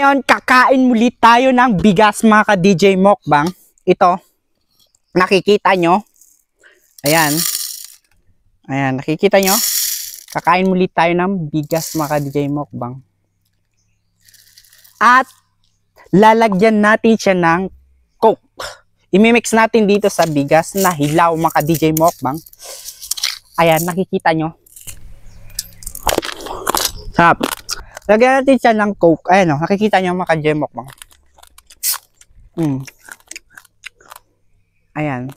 Ngayon, kakain muli tayo ng bigas mga ka-DJ Mukbang. Ito, nakikita nyo. Ayan. Ayan, nakikita nyo. Kakain muli tayo ng bigas mga ka-DJ Mukbang. At, lalagyan natin siya ng Coke. Imimix natin dito sa bigas na hilaw mga ka-DJ Mukbang. Ayan, nakikita nyo. Sarap. Lagyan natin siya ng Coke. Ayan o, nakikita nyo mga ka-DJ Mukbang. Ayan.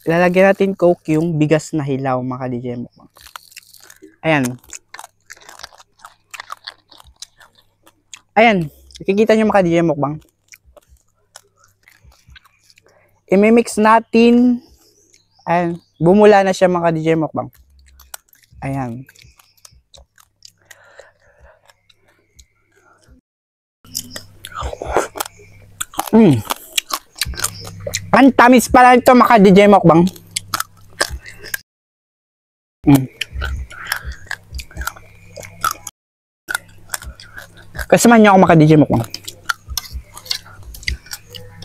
Lalagyan natin Coke yung bigas na hilaw mga ka-DJ Mukbang. Ayan. Ayan. Nakikita nyo mga ka-DJ Mukbang. Imimix natin. Ayan. Bumula na siya mga ka-DJ Mukbang. Ayan. Ang tamis pala ito mga ka-DJ Mukbang. Kasama niyo ako mga ka-DJ Mukbang.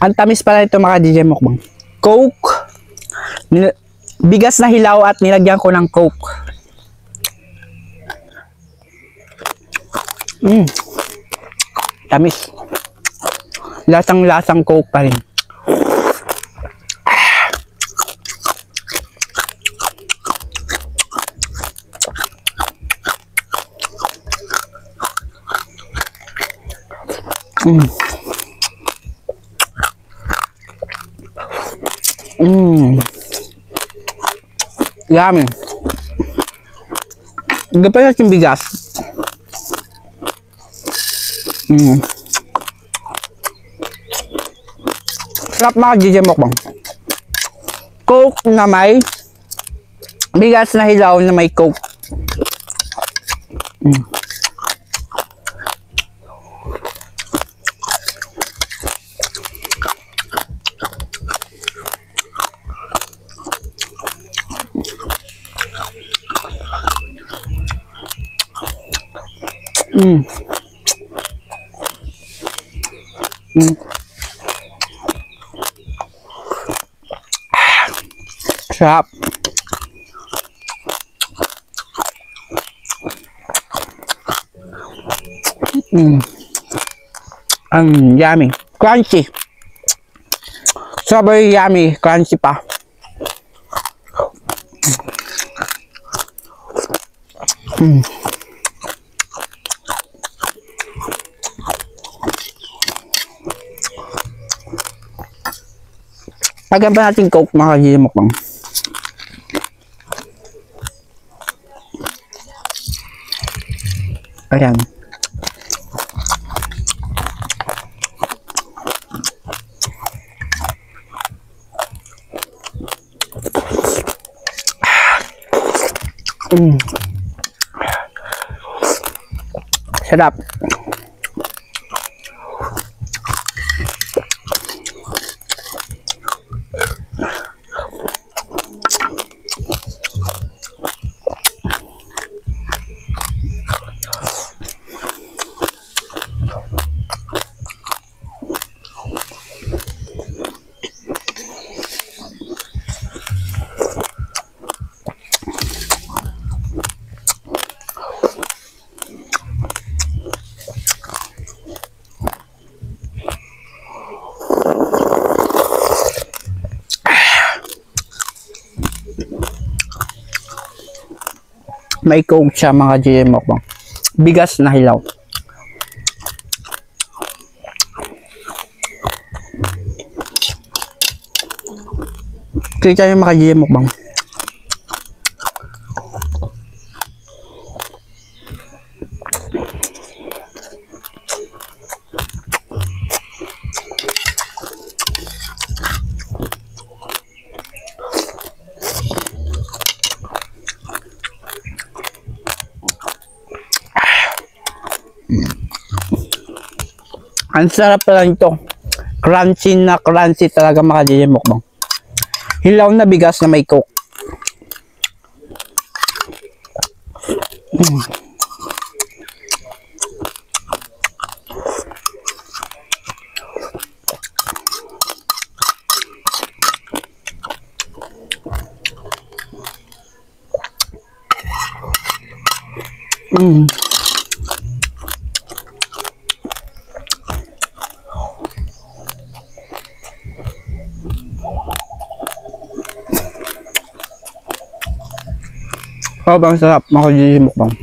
Ang tamis pala ito mga ka-DJ Mukbang. Coke. Bigas na hilaw at nilagyan ko ng Coke. Tamis. Lasang-lasang Coke pa rin. Yummy. Gapay yung bigas. Sarap mga DJ Mukbang. Coke na may bigas na hilaw na may Coke. Sarap. Ang yummy. Crunchy. Sobrang yummy. Crunchy pa. Lagyan pa natin Coke mga ka-DJ Mukbang. Ayan. Sarap. May Coke siya mga DJ Mukbang. Bigas na hilaw. Kita yung mga DJ Mukbang. Ang sarap pala nito. Crunchy na crunchy talaga mga DJ Mukbang. Hilaw na bigas na may Coke. Mm. Oh, bang sarap. Makajiji mukbang.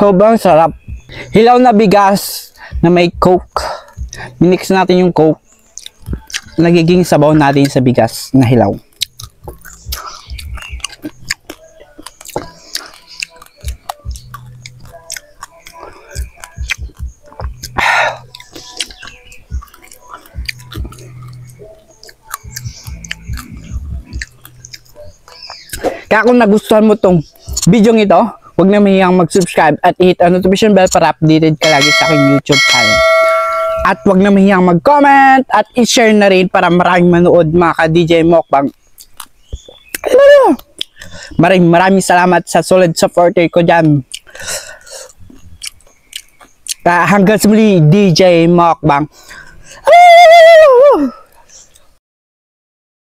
Sobrang sarap. Hilaw na bigas na may coke. Minix natin yung coke. Nagiging sabaw natin sa bigas na hilaw. Kaya kung nagustuhan mo tong video ito, huwag na mahihiyang mag-subscribe at i-hit ang notification bell para updated ka lagi sa aking YouTube channel. At huwag na mahihiyang mag-comment at i-share na rin para maraming manood mga ka-DJ Mukbang. Maraming salamat sa solid supporter ko dyan. Hanggang sa muli, DJ Mukbang.